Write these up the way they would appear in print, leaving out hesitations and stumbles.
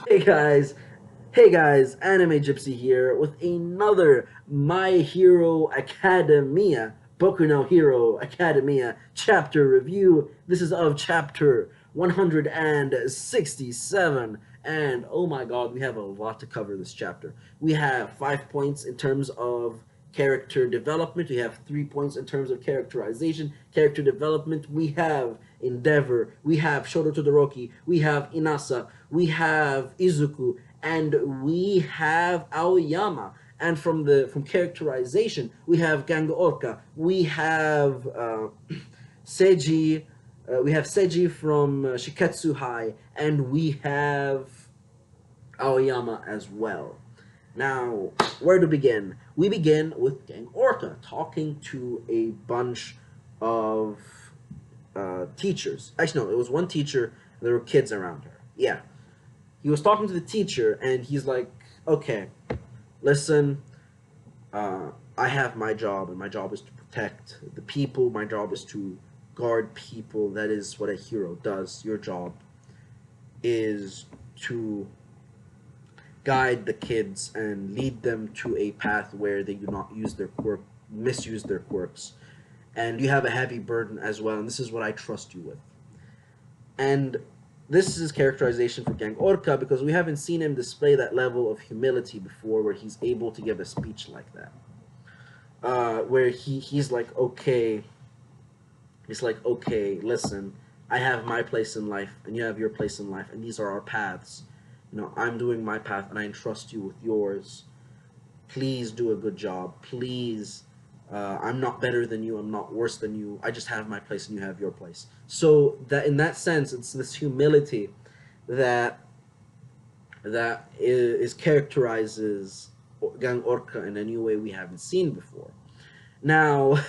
Hey guys, hey guys, Anime Gypsy here with another My Hero Academia, Boku no Hero Academia chapter review. This is of chapter 167, and oh my god, we have a lot to cover this chapter. We have 5 points in terms of character development, we have 3 points in terms of characterization, character development, we have Endeavor, we have Shoto Todoroki, we have Inasa, we have Izuku, and we have Aoyama. And from characterization, we have Gang Orca, we have Seiji, we have Seiji from Shiketsu High, and we have Aoyama as well. Now, where to begin? We begin with Gang Orca talking to a bunch of teachers. Actually, no, it was one teacher. There were kids around her. Yeah, he was talking to the teacher, and he's like, "Okay, listen. I have my job, and my job is to protect the people. My job is to guard people. That is what a hero does. Your job is to guide the kids and lead them to a path where they do not misuse their quirks. And you have a heavy burden as well, and this is what I trust you with." And this is characterization for Gang Orca because we haven't seen him display that level of humility before where he's able to give a speech like that. Where he's like, okay, listen, I have my place in life and you have your place in life, and these are our paths. I'm doing my path and I entrust you with yours. Please do a good job. Please, I'm not better than you. I'm not worse than you. I just have my place and you have your place. So that in that sense, it's this humility that is characterizes Gang Orca in a new way we haven't seen before. Now,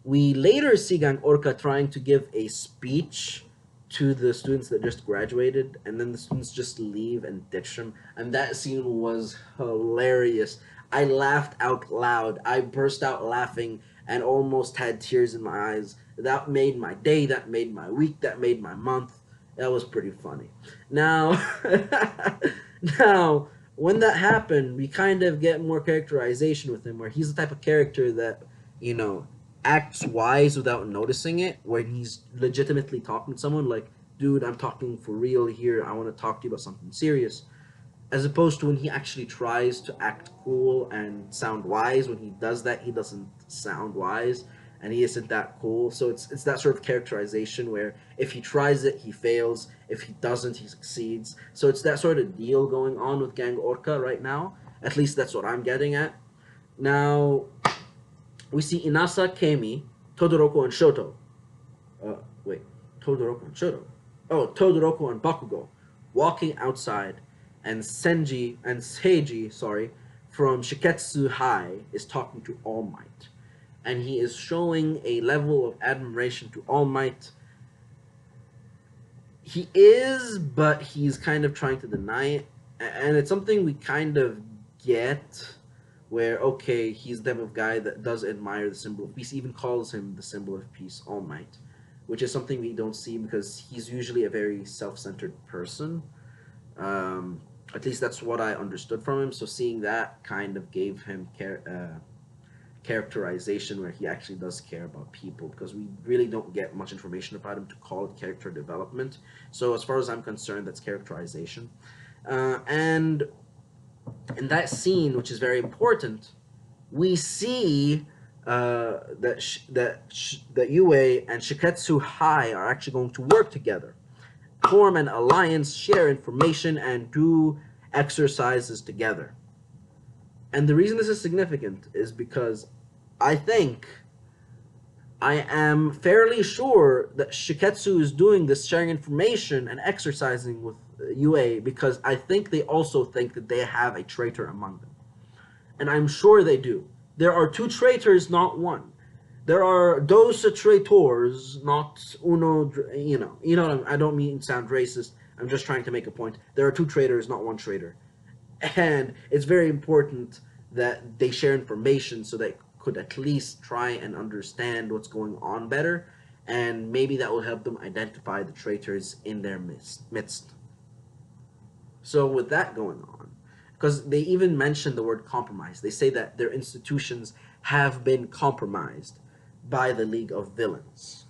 we later see Gang Orca trying to give a speech to the students that just graduated, and then the students just leave and ditch him. And that scene was hilarious. I laughed out loud. I burst out laughing and almost had tears in my eyes. That made my day, that made my week, that made my month. That was pretty funny. Now, now, when that happened, we kind of get more characterization with him, where he's the type of character that, you know, acts wise without noticing it when he's legitimately talking to someone like, dude, I'm talking for real here. I want to talk to you about something serious. As opposed to when he actually tries to act cool and sound wise. When he does that, he doesn't sound wise and he isn't that cool. So it's that sort of characterization where if he tries it, he fails. If he doesn't, he succeeds. So it's that sort of deal going on with Gang Orca right now. At least that's what I'm getting at. Now, we see Inasa, Kemi, Todoroki, and Shoto. Wait, Todoroki and Shoto. Oh, Todoroki and Bakugo walking outside, and Seiji, sorry, from Shiketsu High is talking to All Might, and he is showing a level of admiration to All Might. He is, but he's kind of trying to deny it, and it's something we kind of get where okay, he's the type of guy that does admire the symbol of peace, even calls him the symbol of peace, All Might, which is something we don't see because he's usually a very self-centered person. Um, at least that's what I understood from him. So seeing that kind of gave him characterization where he actually does care about people because we really don't get much information about him to call it character development. So as far as I'm concerned, that's characterization. And in that scene, which is very important, we see that Yue and Shiketsu High are actually going to work together, form an alliance, share information, and do exercises together. And the reason this is significant is because I think I am fairly sure that Shiketsu is doing this sharing information and exercising with Yue because I think they also think that they have a traitor among them. And I'm sure they do. There are two traitors, not one. There are dos traitors, not uno. I don't mean to sound racist. I'm just trying to make a point. There are two traitors, not one traitor, and it's very important that they share information so they could at least try and understand what's going on better, and maybe that will help them identify the traitors in their midst. So with that going on, because they even mention the word compromise, they say that their institutions have been compromised by the League of Villains.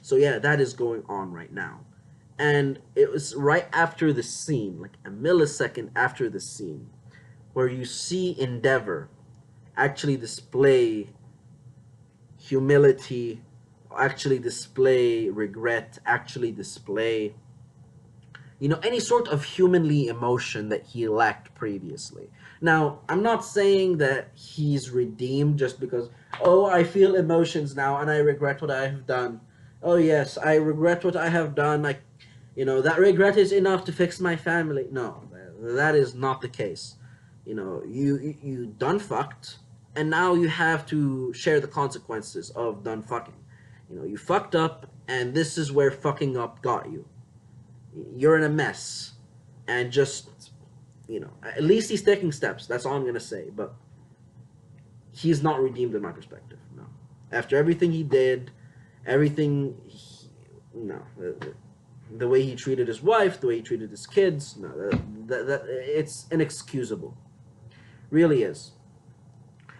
So yeah, that is going on right now. And it was right after the scene, like a millisecond after the scene, where you see Endeavor actually display humility, actually display regret, actually display, any sort of humanly emotion that he lacked previously. Now, I'm not saying that he's redeemed just because, oh, I feel emotions now and I regret what I have done. Oh, yes, I regret what I have done. That regret is enough to fix my family. No, that is not the case. You done fucked, and now you have to share the consequences of done fucking. You fucked up, and this is where fucking up got you. You're in a mess, and just, at least he's taking steps. That's all I'm gonna say. But he's not redeemed in my perspective. No, after everything he did, no, the way he treated his wife, the way he treated his kids, no, that it's inexcusable, really is.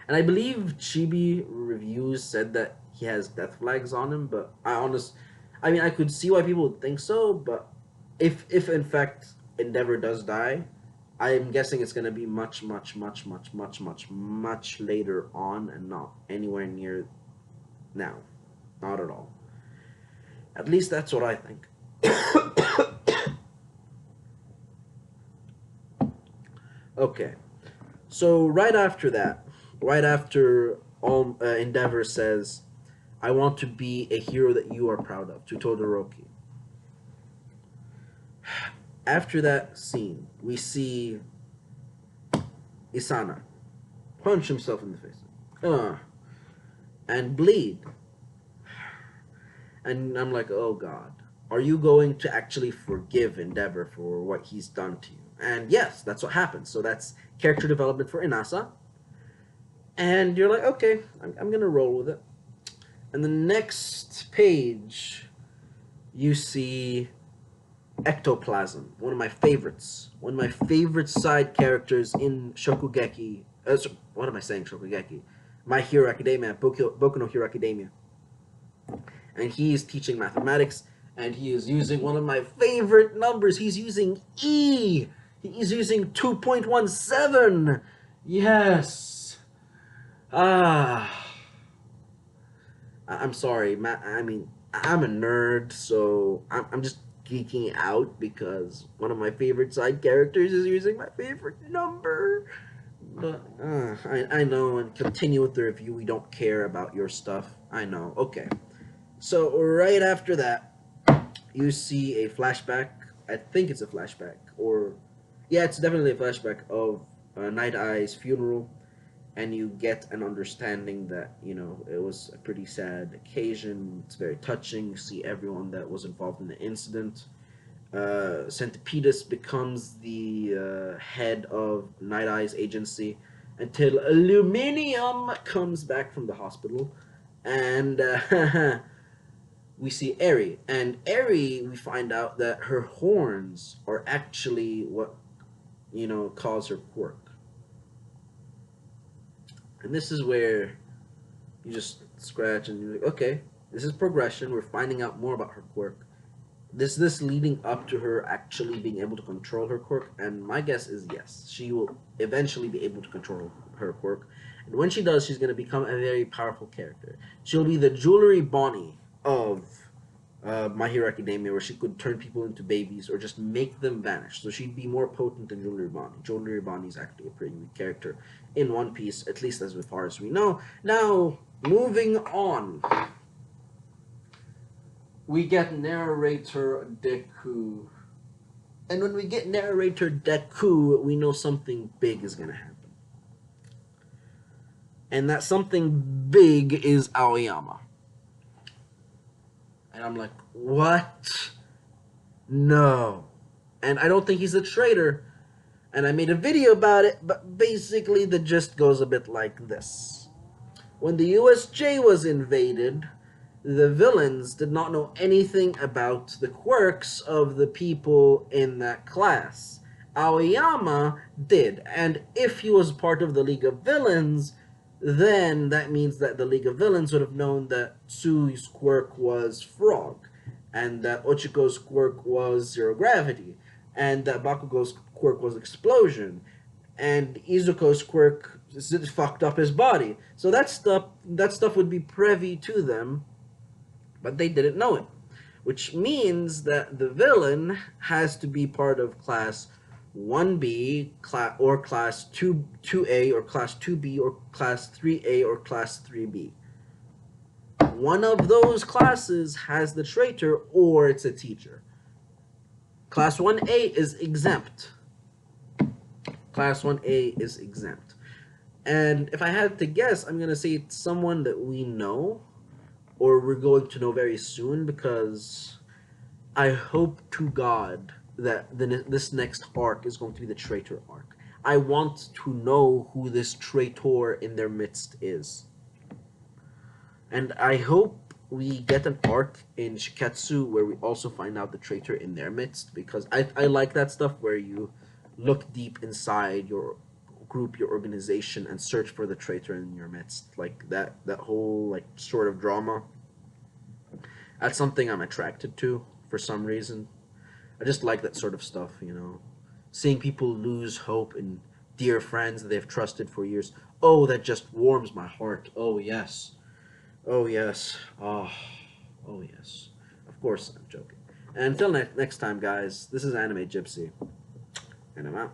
And I believe Chibi reviews said that he has death flags on him, but I could see why people would think so, but if in fact Endeavor does die, I am guessing it's gonna be much, much, much, much, much, much, much later on, and not anywhere near now, not at all. At least that's what I think. Okay, so right after Endeavor says, "I want to be a hero that you are proud of," to Todoroki. After that scene, we see Isana punch himself in the face, and bleed. And I'm like, oh God, are you going to actually forgive Endeavor for what he's done to you? And yes, that's what happens. So that's character development for Inasa. And you're like, okay, I'm going to roll with it. And the next page, you see Ectoplasm, one of my favorites. One of my favorite side characters in Shokugeki. What am I saying, Shokugeki? My Hero Academia, Boku no Hero Academia. And he is teaching mathematics, and he is using one of my favorite numbers. He's using E. He's using 2.17. Yes. I'm sorry. I'm a nerd, so I'm just geeking out because one of my favorite side characters is using my favorite number. But I know, and continue with the review. We don't care about your stuff. I know. Okay. So right after that, you see a flashback. I think it's a flashback, or yeah, it's definitely a flashback of Night Eye's funeral, and you get an understanding that it was a pretty sad occasion. It's very touching. You see everyone that was involved in the incident. Centipedus becomes the head of Night Eye's agency until Aluminium comes back from the hospital, and we see Eri. And Eri, we find out that her horns are actually what, cause her quirk. And this is where you just scratch and you're like, okay, this is progression. We're finding out more about her quirk. This leading up to her actually being able to control her quirk, and my guess is yes, she will eventually be able to control her quirk. And when she does, she's going to become a very powerful character. She'll be the Jewelry Bonnie of My Hero Academia, where she could turn people into babies or just make them vanish. So she'd be more potent than Jewelry Bonnie. Jewelry Bonnie is actually a pretty weak character in One Piece, at least as far as we know. Now, moving on, we get narrator Deku. And when we get narrator Deku, we know something big is going to happen. And that something big is Aoyama. And I'm like, what? No. And I don't think he's a traitor. And I made a video about it, but basically the gist goes a bit like this. When the USJ was invaded, the villains did not know anything about the quirks of the people in that class. Aoyama did, and if he was part of the League of Villains, then that means that the League of Villains would have known that Tsu's quirk was Frog, and that Ochiko's quirk was Zero Gravity, and that Bakugo's quirk was Explosion, and Izuku's quirk fucked up his body. So that stuff would be privy to them, but they didn't know it, which means that the villain has to be part of class 1B or class 2A or class 2B or class 3A or class 3B. One of those classes has the traitor or it's a teacher. Class 1A is exempt. Class 1A is exempt. And if I had to guess, I'm going to say it's someone that we know or we're going to know very soon, because I hope to God that this next arc is going to be the traitor arc. I want to know who this traitor in their midst is. And I hope we get an arc in Shiketsu where we also find out the traitor in their midst, because I like that stuff where you look deep inside your group, your organization, and search for the traitor in your midst. Like that whole like sort of drama. That's something I'm attracted to for some reason. I just like that sort of stuff, you know. Seeing people lose hope in dear friends that they've trusted for years. Oh, that just warms my heart. Oh yes. Oh yes. Oh yes. Of course I'm joking. And until next time, guys, this is Anime Gypsy, and I'm out.